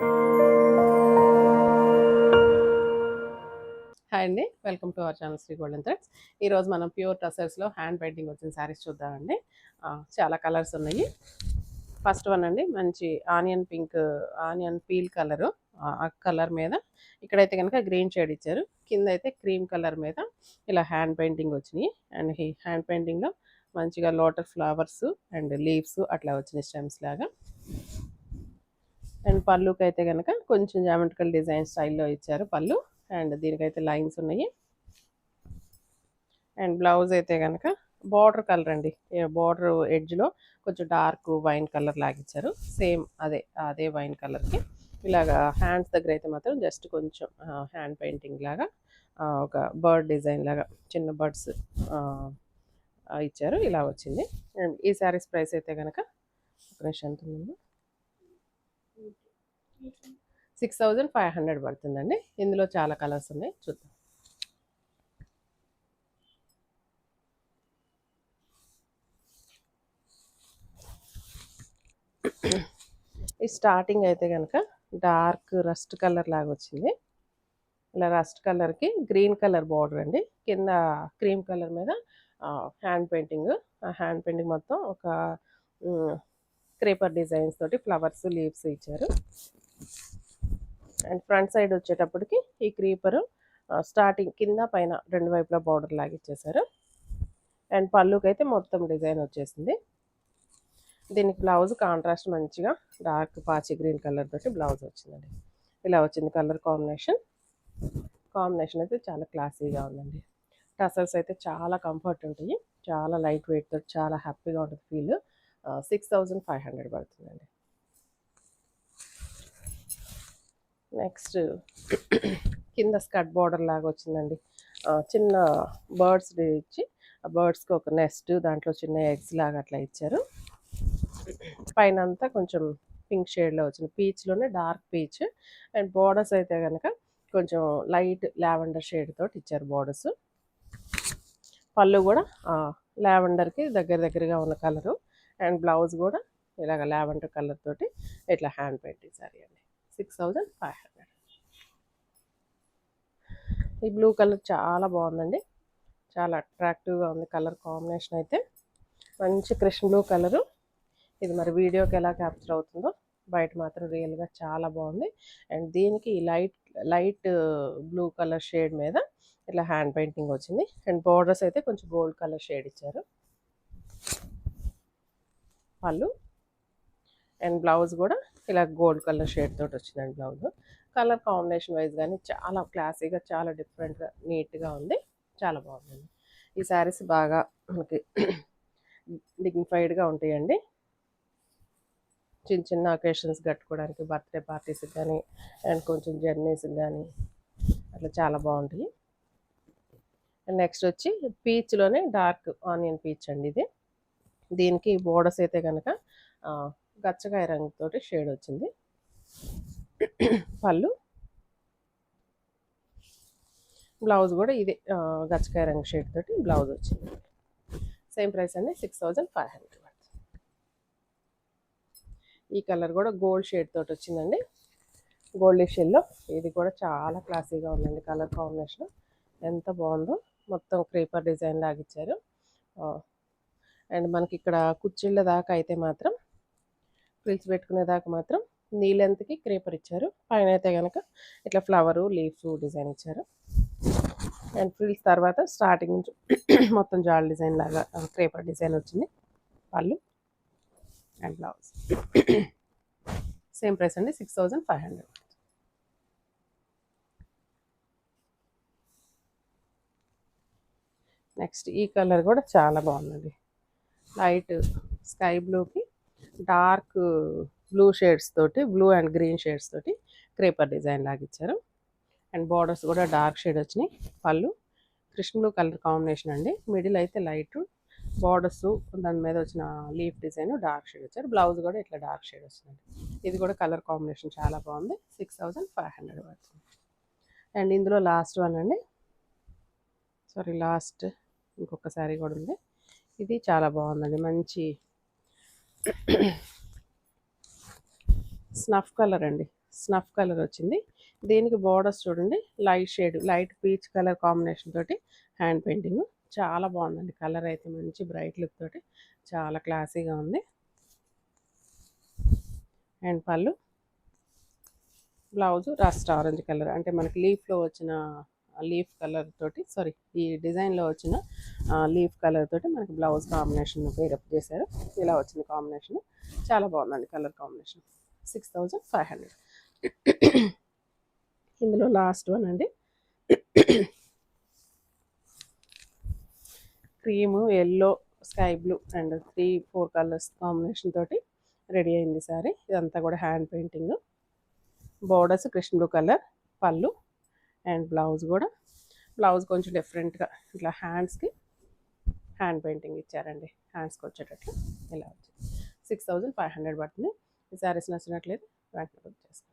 Hi అండి, welcome to our channel Shri golden threads. ఈరోజు మనం ప్యూర్ టసర్స్లో హ్యాండ్ పెయింటింగ్ వచ్చిన శారీస్ చూద్దామండి. చాలా కలర్స్ ఉన్నాయి. ఫస్ట్ వన్ అండి, మంచి onion pink, onion peel colour. ఆ కలర్ మీద ఇక్కడైతే కనుక గ్రీన్ షేడ్ ఇచ్చారు, కింద అయితే క్రీమ్ కలర్ మీద ఇలా హ్యాండ్ పెయింటింగ్ వచ్చినాయి. అండ్ ఈ హ్యాండ్ పెయింటింగ్లో మంచిగా లోటస్ ఫ్లవర్స్ అండ్ లీవ్స్ అట్లా వచ్చినాయి, స్టెమ్స్ లాగా. అండ్ పళ్ళుకి అయితే కనుక కొంచెం జామెట్రికల్ డిజైన్ స్టైల్లో ఇచ్చారు పళ్ళు. అండ్ దీనికైతే లైన్స్ ఉన్నాయి. అండ్ బ్లౌజ్ అయితే కనుక బార్డర్ కలర్ అండి, బార్డర్ ఎడ్జ్లో కొంచెం డార్క్ వైన్ కలర్ లాగిచ్చారు. సేమ్ అదే వైన్ కలర్కి ఇలాగా హ్యాండ్స్ దగ్గర అయితే మాత్రం జస్ట్ కొంచెం హ్యాండ్ పెయింటింగ్ లాగా ఒక బర్డ్ డిజైన్ లాగా చిన్న బర్డ్స్ ఇచ్చారు. ఇలా వచ్చింది. అండ్ ఈ శారీస్ ప్రైస్ అయితే కనుక ఎంత ఉందండి, 6500 పడుతుందండి. ఇందులో చాలా కలర్స్ ఉన్నాయి, చూద్దాం. ఈ స్టార్టింగ్ అయితే కనుక డార్క్ రస్ట్ కలర్ లాగా వచ్చింది. ఇలా రస్ట్ కలర్కి గ్రీన్ కలర్ బార్డర్ అండి, కింద క్రీమ్ కలర్ మీద హ్యాండ్ పెయింటింగ్. ఆ హ్యాండ్ పెయింటింగ్ మొత్తం ఒక క్రేపర్ డిజైన్స్ తోటి ఫ్లవర్స్ లీవ్స్ ఇచ్చారు. అండ్ ఫ్రంట్ సైడ్ వచ్చేటప్పటికి ఈ క్రీపరు స్టార్టింగ్ కింద పైన రెండు వైపులా బార్డర్ లాగా ఇచ్చేసారు. అండ్ పళ్ళుకి అయితే మొత్తం డిజైన్ వచ్చేసింది. దీనికి బ్లౌజ్ కాంట్రాస్ట్ మంచిగా డార్క్ పాచి గ్రీన్ కలర్ తోటి బ్లౌజ్ వచ్చిందండి. ఇలా వచ్చింది కలర్ కాంబినేషన్ అయితే చాలా క్లాసీగా ఉందండి. టసల్స్ అయితే చాలా కంఫర్ట్ ఉంటాయి, చాలా లైట్ వెయిట్ తోటి చాలా హ్యాపీగా ఉంటుంది ఫీల్. 6500 పడుతుందండి. నెక్స్ట్ కింద స్కర్ట్ బార్డర్ లాగా వచ్చిందండి. చిన్న బర్డ్స్ ఇచ్చి ఆ బర్డ్స్కి ఒక నెస్ట్, దాంట్లో చిన్న ఎగ్స్ లాగా అట్లా ఇచ్చారు. పైన అంతా కొంచెం పింక్ షేడ్లో వచ్చింది, పీచ్లోనే డార్క్ పీచ్. అండ్ బార్డర్స్ అయితే కనుక కొంచెం లైట్ లావెండర్ షేడ్ తోటి ఇచ్చారు బార్డర్స్. పళ్ళు కూడా లావెండర్కి దగ్గరగా ఉన్న కలరు. అండ్ బ్లౌజ్ కూడా ఇలాగ లావెండర్ కలర్ తోటి ఇట్లా హ్యాండ్ పెయింటింగ్ సారీ అండి. 6500. ఈ బ్లూ కలర్ చాలా బాగుందండి, చాలా అట్రాక్టివ్గా ఉంది కలర్ కాంబినేషన్ అయితే. మంచి కృష్ణ బ్లూ కలరు. ఇది మరి వీడియోకి ఎలా క్యాప్చర్ అవుతుందో, బయట మాత్రం రియల్గా చాలా బాగుంది. అండ్ దీనికి లైట్ బ్లూ కలర్ షేడ్ మీద ఇట్లా హ్యాండ్ పెయింటింగ్ వచ్చింది. అండ్ బార్డర్స్ అయితే కొంచెం గోల్డ్ కలర్ షేడ్ ఇచ్చారు. పళ్ళు అండ్ బ్లౌజ్ కూడా ఇలా గోల్డ్ కలర్ షేడ్ తోటి వచ్చిందండి బ్లౌజ్. కలర్ కాంబినేషన్ వైజ్ కానీ చాలా క్లాసీగా, చాలా డిఫరెంట్గా, నీట్గా ఉంది, చాలా బాగుందండి. ఈ శారీస్ బాగా మనకి డిగ్నిఫైడ్గా ఉంటాయండి. చిన్న చిన్న అకేషన్స్ కట్టుకోవడానికి, బర్త్డే పార్టీస్కి కానీ అండ్ కొంచెం జర్నీస్కి కానీ అట్లా చాలా బాగుంటాయి. అండ్ నెక్స్ట్ వచ్చి పీచ్లోనే డార్క్ ఆనియన్ పీచ్ అండి ఇది. దీనికి బోర్డర్స్ అయితే కనుక గచ్చకాయ రంగుతోటి షేడ్ వచ్చింది. పళ్ళు బ్లౌజ్ కూడా ఇది గచ్చకాయ రంగు షేడ్ తోటి బ్లౌజ్ వచ్చింది. సేమ్ ప్రైస్ అండి, 6500. ఈ కలర్ కూడా గోల్డ్ షేడ్ తోటి వచ్చిందండి, గోల్డ్ షెల్లో. ఇది కూడా చాలా క్లాసీగా ఉందండి, కలర్ కాంబినేషన్ ఎంత బాగుందో. మొత్తం క్రీపర్ డిజైన్ లాగా ఇచ్చారు. అండ్ మనకి ఇక్కడ కుర్చీళ్ళ దాకా అయితే మాత్రం, ఫ్రిల్స్ పెట్టుకునే దాకా మాత్రం నీ లెంత్కి క్రీపర్ ఇచ్చారు. పైన అయితే కనుక ఇట్లా ఫ్లవరు లీఫ్ డిజైన్ ఇచ్చారు. అండ్ ఫ్రిల్స్ తర్వాత స్టార్టింగ్ నుంచి మొత్తం జాల్ డిజైన్ లాగా క్రీపర్ డిజైన్ వచ్చింది. పళ్ళు అండ్ బ్లౌజ్. సేమ్ ప్రైస్ అండి, 6500. నెక్స్ట్ ఈ కలర్ కూడా చాలా బాగుందండి, లైట్ స్కై బ్లూకి డార్క్ బ్లూ షేడ్స్ తోటి, బ్లూ అండ్ గ్రీన్ షేడ్స్ తోటి క్రేపర్ డిజైన్ లాగా ఇచ్చారు. అండ్ బార్డర్స్ కూడా డార్క్ షేడ్ వచ్చినాయి. పళ్ళు కృష్ణ బ్లూ కలర్ కాంబినేషన్ అండి, మిడిల్ అయితే లైట్ బార్డర్స్, దాని మీద వచ్చిన లీఫ్ డిజైన్ డార్క్ షేడ్ వచ్చారు. బ్లౌజ్ కూడా ఇట్లా డార్క్ షేడ్ వస్తుందండి. ఇది కూడా కలర్ కాంబినేషన్ చాలా బాగుంది, 6500 పడుతుంది. అండ్ ఇందులో లాస్ట్ వన్ అండి, లాస్ట్ ఇంకొక శారీ కూడా ఉంది. ఇది చాలా బాగుందండి, మంచి స్నఫ్ కలర్ అండి, స్నఫ్ కలర్ వచ్చింది. దీనికి బార్డర్స్ చూడండి light shade, light peach colour combination తోటి హ్యాండ్ పెయింటింగ్. చాలా బాగుందండి. కలర్ అయితే మంచి బ్రైట్ లుక్ తోటి చాలా క్లాసీగా ఉంది. అండ్ పళ్ళు, బ్లౌజ్ రస్ట్ ఆరెంజ్ కలర్, అంటే మనకి లీఫ్లో వచ్చిన లీఫ్ కలర్ తోటి, సారీ ఈ డిజైన్లో వచ్చిన లీఫ్ కలర్ తోటి మనకి బ్లౌజ్ కాంబినేషన్ పేరప్ చేశారు. ఇలా వచ్చింది కాంబినేషన్. చాలా బాగుందండి కలర్ కాంబినేషన్. 6500. ఇందులో లాస్ట్ వన్ అండి, cream, yellow, sky blue and 3-4 colours combination తోటి రెడీ అయింది సారీ. ఇదంతా కూడా hand painting. Borders Krishna blue colour, పళ్ళు అండ్ బ్లౌజ్ కూడా. బ్లౌజ్ కొంచెం డిఫరెంట్గా ఇట్లా హ్యాండ్స్కి హ్యాండ్ పెయింటింగ్ ఇచ్చారండి. హ్యాండ్స్కి వచ్చేటట్లు ఇలా వచ్చింది. 6500 పడుతుంది. ఈ శారీస్ నచ్చినట్లయితే వెంటనే బుక్ చేసుకోండి.